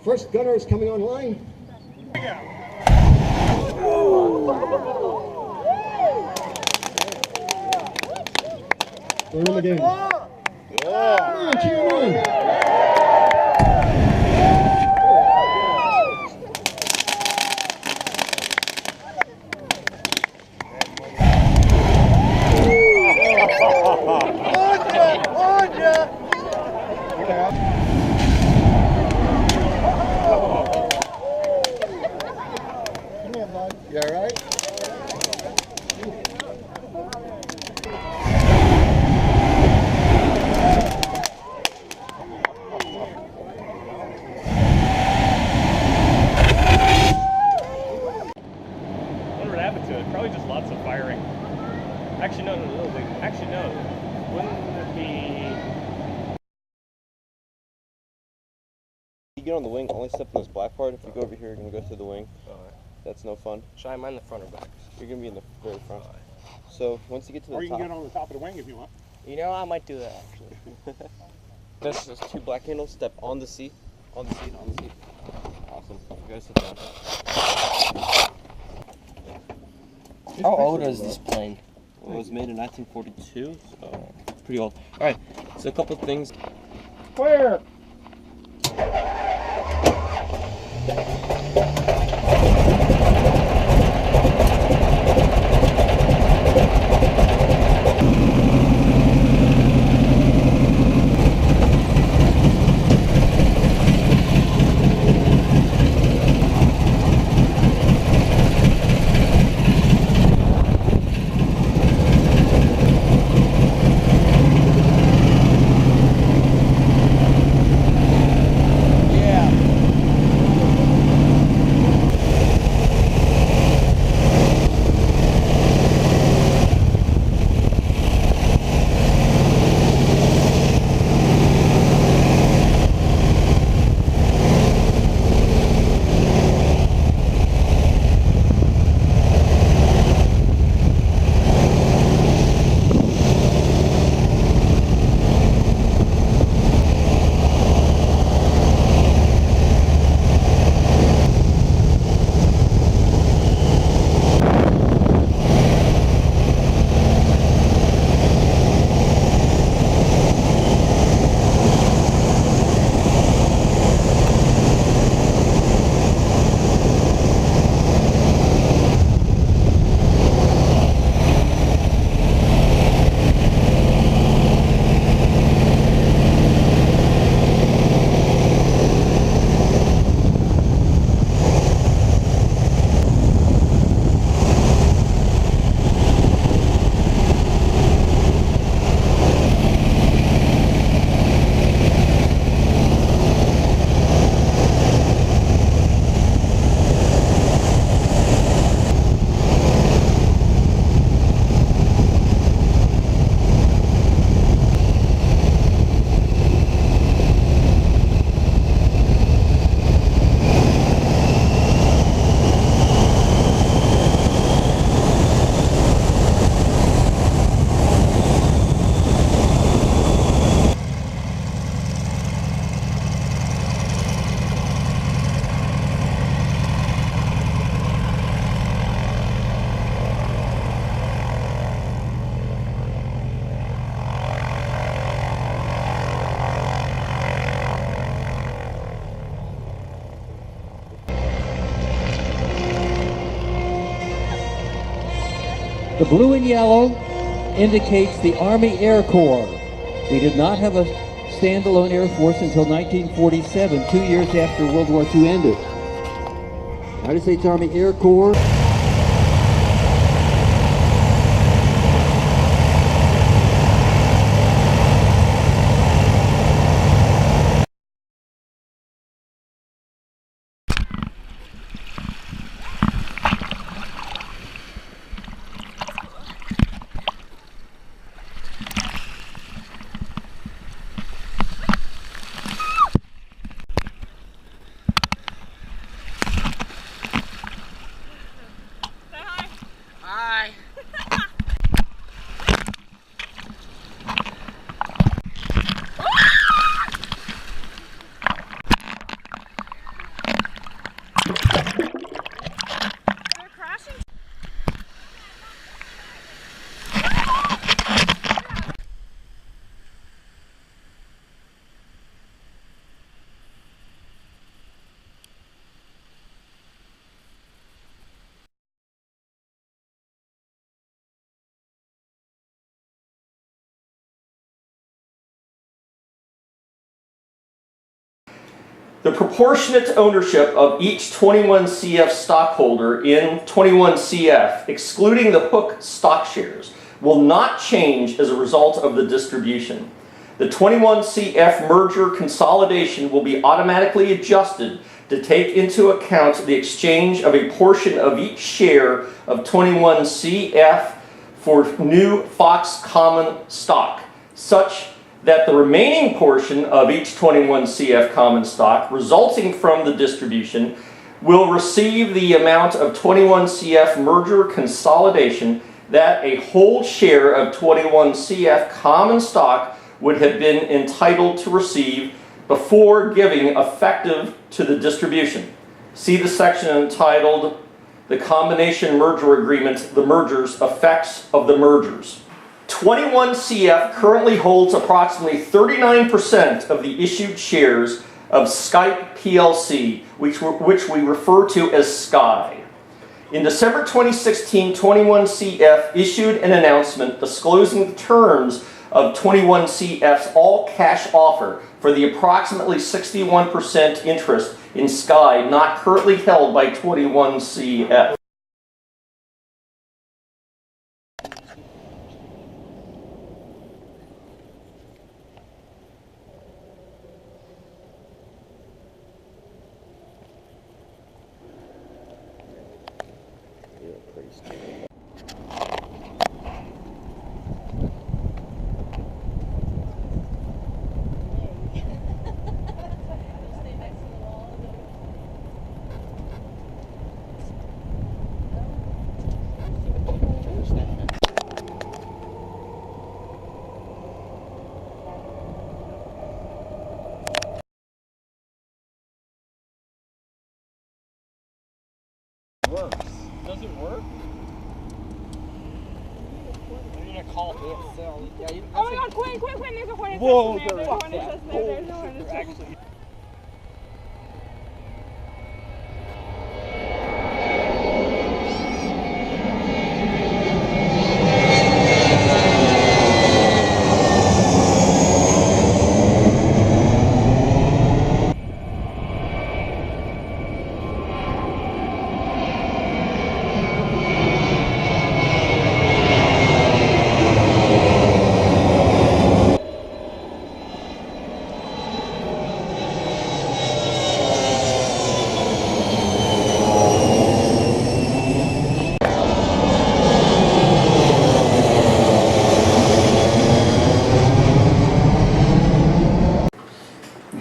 First gunner is coming online. Burn him again. Come on, cheer him on. You all right? What would happen to it? Probably just lots of firing. Actually, no. Actually, no. Wouldn't it be... You get on the wing, only step on this black part. If you go over here, you're going to go through the wing. That's no fun. Should I mind the front or back? You're going to be in the very front. So once you get to the top... Or you can get on the top of the wing if you want. You know, I might do that, actually. There's those two black handles. Step on the seat. On the seat. Awesome. You guys sit down. How old is this plane? Well, it was made in 1942, so pretty old. Alright, so a couple of things. Clear! The blue and yellow indicates the Army Air Corps. We did not have a standalone Air Force until 1947, 2 years after World War II ended. United States Army Air Corps. The proportionate ownership of each 21CF stockholder in 21CF, excluding the Hook stock shares, will not change as a result of the distribution. The 21CF merger consolidation will be automatically adjusted to take into account the exchange of a portion of each share of 21CF for new Fox common stock, such that the remaining portion of each 21CF common stock resulting from the distribution will receive the amount of 21CF merger consolidation that a whole share of 21CF common stock would have been entitled to receive before giving effective to the distribution. See the section entitled The Combination Merger Agreement, the Mergers, Effects of the Mergers. 21CF currently holds approximately 39% of the issued shares of Skype PLC, which we refer to as Sky. In December 2016, 21CF issued an announcement disclosing the terms of 21CF's all-cash offer for the approximately 61% interest in Sky not currently held by 21CF. Works. Does it work? I'm gonna call it. Yeah, Oh my god, Quinn, there's a hornet's Whoa, nest in there. There's a hornet's nest in there. There's a hornet's nest. Actually.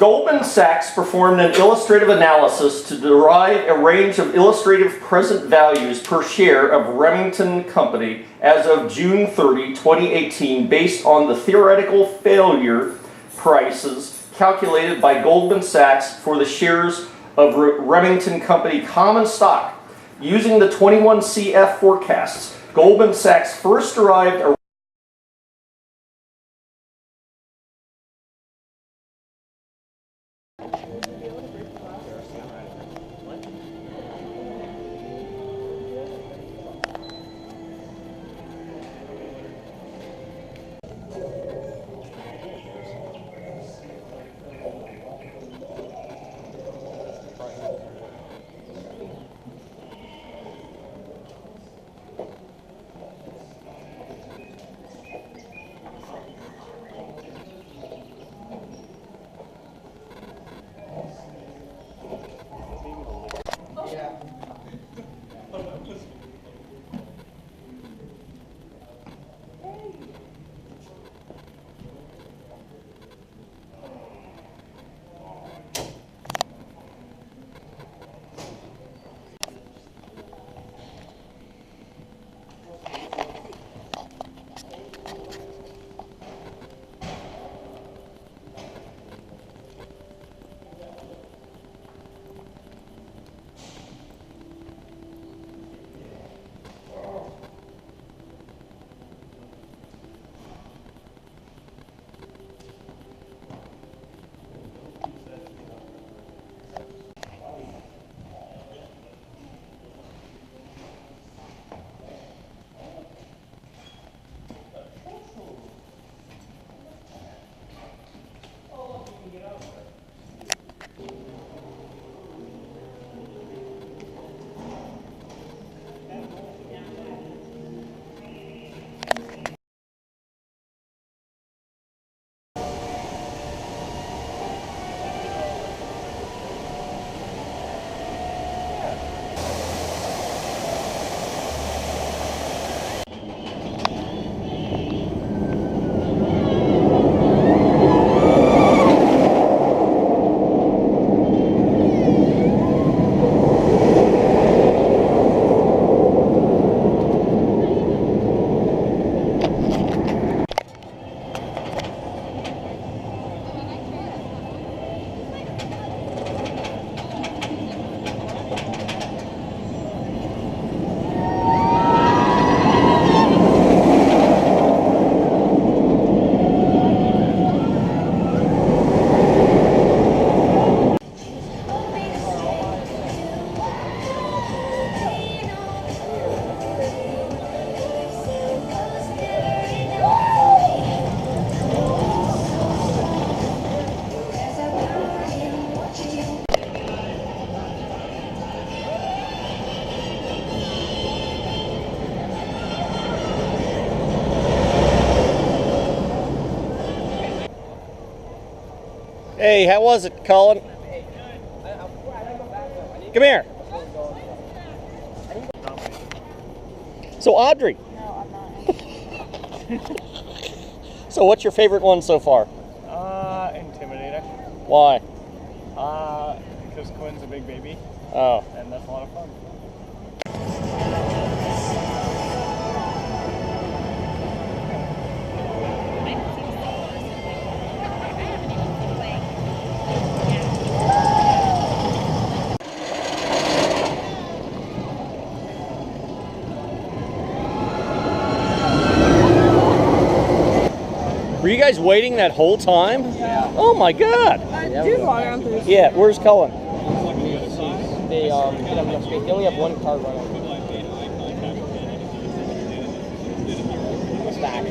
Goldman Sachs performed an illustrative analysis to derive a range of illustrative present values per share of Remington Company as of June 30, 2018, based on the theoretical failure prices calculated by Goldman Sachs for the shares of Remington Company common stock. Using the 21CF forecasts, Goldman Sachs first derived a Hey, how was it, Colin? Come here. So, Audrey. No, I'm not. So, what's your favorite one so far? Intimidator. Why? Because Quinn's a big baby, Oh. and that's a lot of fun. Were you guys waiting that whole time? Yeah. Oh my God. Dude, log on through. Yeah, where's Cullen? They don't have enough space. They only have one car running. A stack.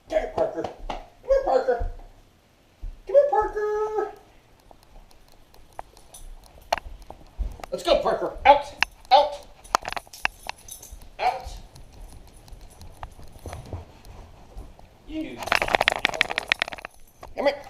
Come here, Parker. Come here, Parker. Come here, Parker. Let's go, Parker. Out. Out. Out. You. Come here.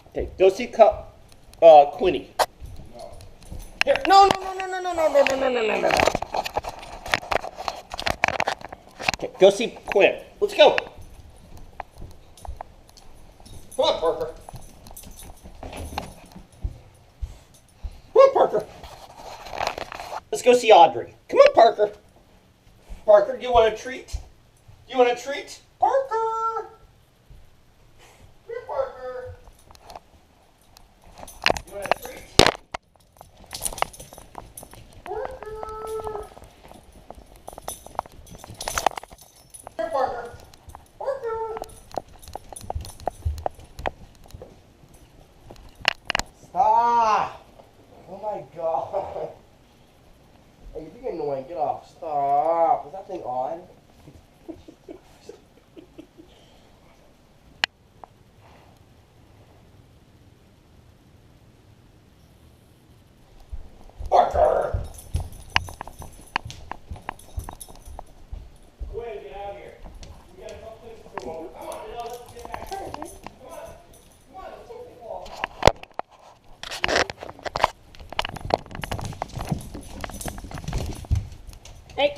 Okay, go see Quinny. Here. No, no, no, no, no, no, no, no, no, no, no, no, no. Okay, go see Quinn. Let's go. Come on, Parker. Come on, Parker. Let's go see Audrey. Come on, Parker. Parker, do you want a treat? Do you want a treat? Parker. Come here, Parker. You want a treat? Parker. Here, Parker. Parker. Stop. Oh my God. Hey, you're being annoying. Get off. Stop. Is that thing on? Parker. Quinn, get out of here. We got a couple things to go over. Come on, let's get back here. Come on. Come on, let's take the ball. Hey.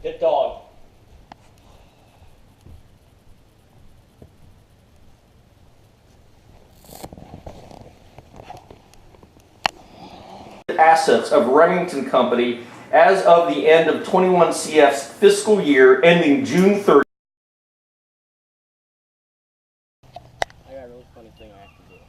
Good dog. Assets of Remington Company as of the end of 21CF's fiscal year ending June 30th. I got a really funny thing I have to do.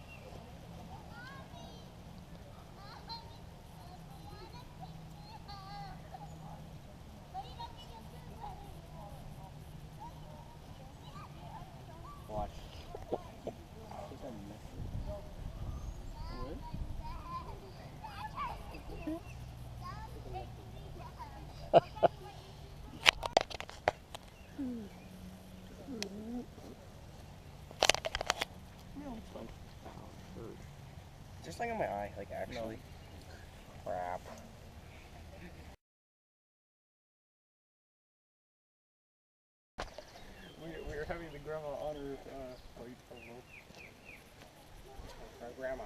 Just like on my eye, like actually. Crap. We were having the grandma honor plate of our grandma.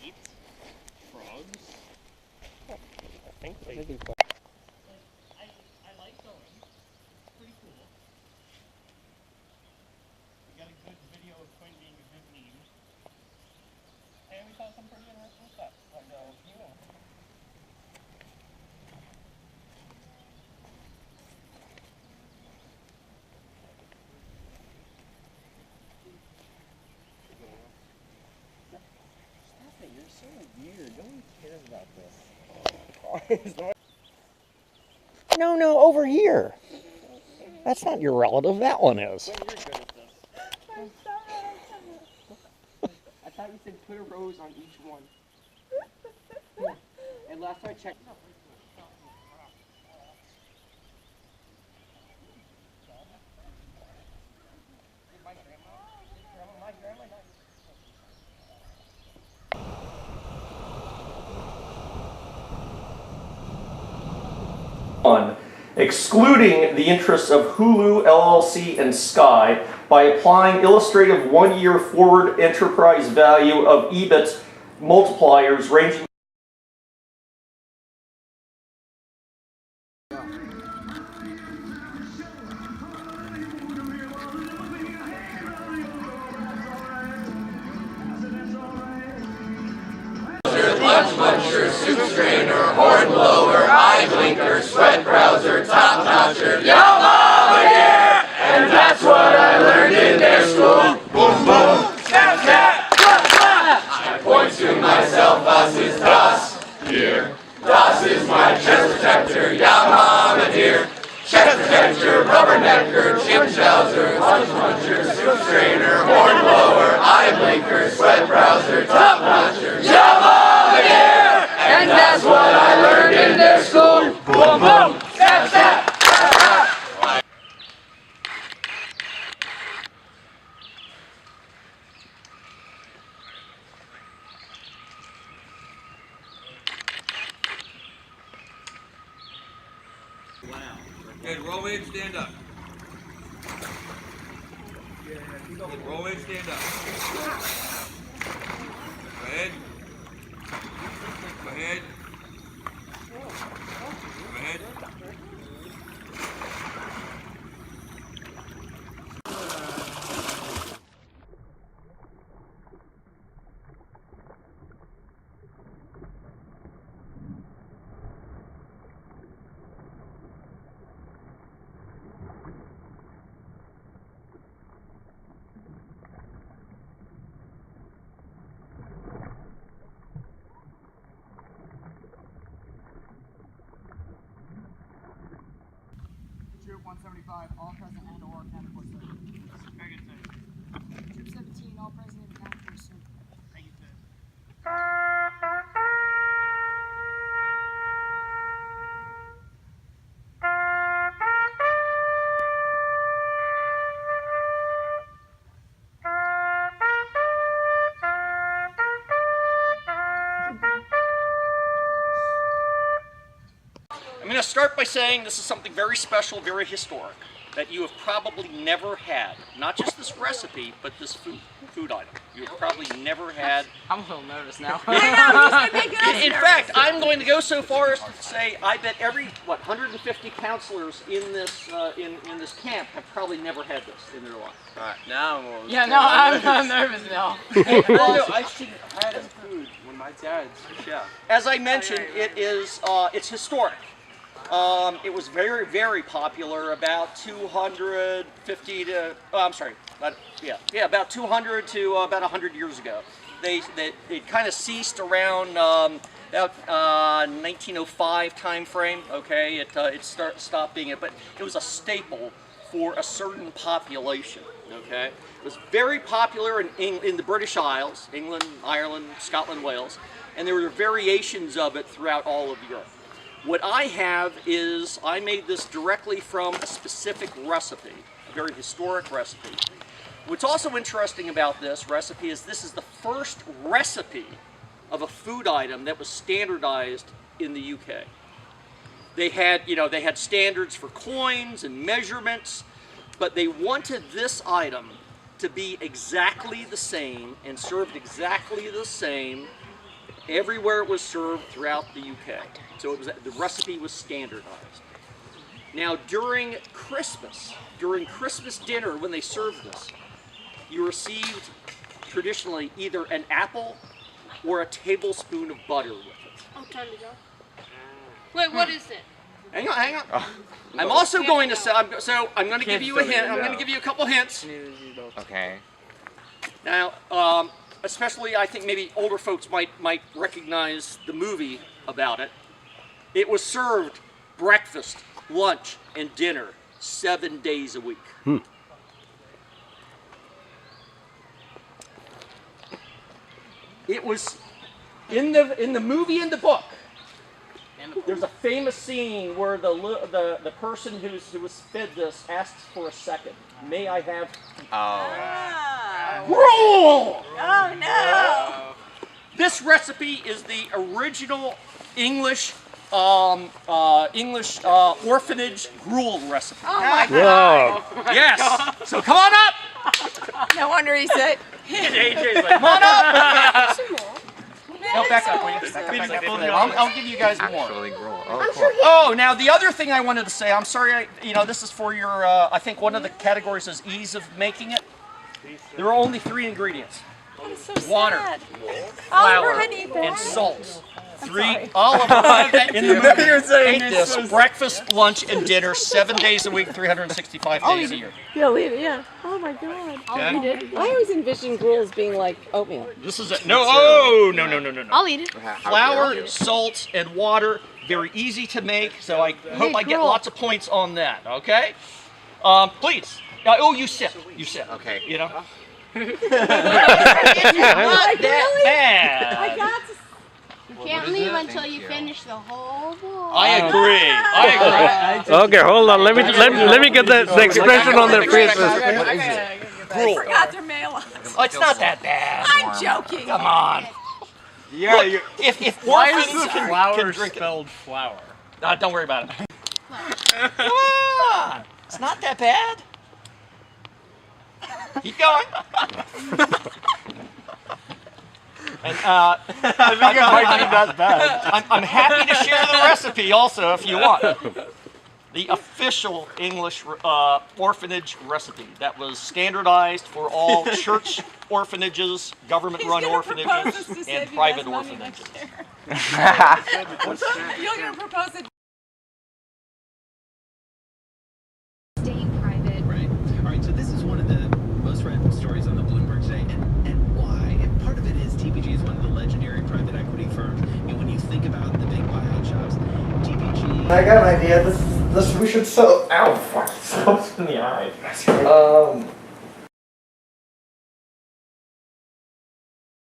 Eat frogs? I think they. I think I like going. Pretty cool. We got a good video of Quinn being a good meme. And we saw some pretty interesting stuff. Like, you know. Stop it, you're so weird. No one cares about this. No, over here. That's not your relative. That one is. Quinn, you're good at this. I thought you said put a rose on each one. And last time I checked. on, excluding the interests of Hulu, LLC, and Sky by applying illustrative one-year forward enterprise value of EBIT multipliers ranging Lunch muncher, soup strainer, horn blower, eye blinker, sweat browser, top notcher, yo mama dear! And that's what I learned in their school. Boom boom, snap snap, clap clap. I point to myself, was ist das here? Das is my chest protector, ya mama dear. Chest protector, rubbernecker, chim chowser, lunch muncher, soup strainer, horn blower, eye blinker, sweat browser, top notcher, ya mama dear! And that's what I learned in their school. Boom boom, snap snap. Good, roll in, stand up. Good, roll in, stand up. Go ahead. Go ahead. Go ahead. Troop 175, all present and or accounted for, sir. Very good, sir. Troop 17, all present and accounted for, sir. Thank you, sir. I'm going to start by saying this is something very special, very historic, that you have probably never had. Not just this recipe, but this food item. You have probably never had. I'm a little nervous now. In fact, I'm going to go so far as to say I bet every 150 counselors in this in this camp have probably never had this in their life. Alright, now I'm Yeah, no, I'm nervous now. well, no, I've had food when my dad's chef. As I mentioned, it is it's historic. It was very, very popular about 250 to, about 200 to about 100 years ago. It kind of ceased around about 1905 time frame. Okay, it stopped being it, but it was a staple for a certain population. Okay, it was very popular in the British Isles, England, Ireland, Scotland, Wales, and there were variations of it throughout all of Europe. What I have is, I made this directly from a specific recipe, a very historic recipe. What's also interesting about this recipe is this is the first recipe of a food item that was standardized in the UK. They had standards for coins and measurements, but they wanted this item to be exactly the same and served exactly the same everywhere it was served throughout the UK. So the recipe was standardized. Now during Christmas dinner, when they served this, you received traditionally either an apple or a tablespoon of butter with it. Oh, time to go. Wait, what is it? Hang on. I'm also going to say, I'm going to give you a hint. I'm going to give you a couple hints. Okay. Now, especially I think maybe older folks might recognize the movie about it. It was served breakfast, lunch, and dinner 7 days a week. It was in the movie and the book. There's a famous scene where the person who was fed this asks for a second. May I have? Gruel! Oh no! This recipe is the original English orphanage gruel recipe. Oh my God! Yes. So come on up. No wonder he said. AJ's like, come on up. No, back up, will you? Back up. I'll give you guys more. Oh, now the other thing I wanted to say, I'm sorry, this is for your, I think one of the categories is ease of making it. There are only 3 ingredients. Water, flour, and salt. 3 olive oil in the movie. Ate this breakfast, lunch, and dinner 7 days a week, 365 days a year. Yeah. Oh my God. Okay. I always envision gruel as being like oatmeal. This is it. No. I'll eat it. Flour, salt, and water. Very easy to make. So I hope I get lots of points on that. Okay. Please. You sit. Okay. You know. It's not that bad. I got to. You can't leave until you finish the whole bowl. I agree. Okay, hold on. Let me get the expression on their faces. I forgot their mail. Oh, it's not that bad. I'm joking. Come on. Yeah. Look, if Why orphans is can flour drink it. spelled flour? Don't worry about it. Come on. It's not that bad. Keep going. And I think it might be that bad. I'm happy to share the recipe also if you want. The official English orphanage recipe that was standardized for all church orphanages, government-run orphanages, and private orphanages. You're going to propose it. Staying private. Right. All right, so this is one of the most read stories on the Bloomberg today, and why? And part of it is TPG is one of the legendary private equity firms. And when you think about the big buyout shops, TPG. I got an idea. We should sew. Ow, fuck! Soap's in the eye.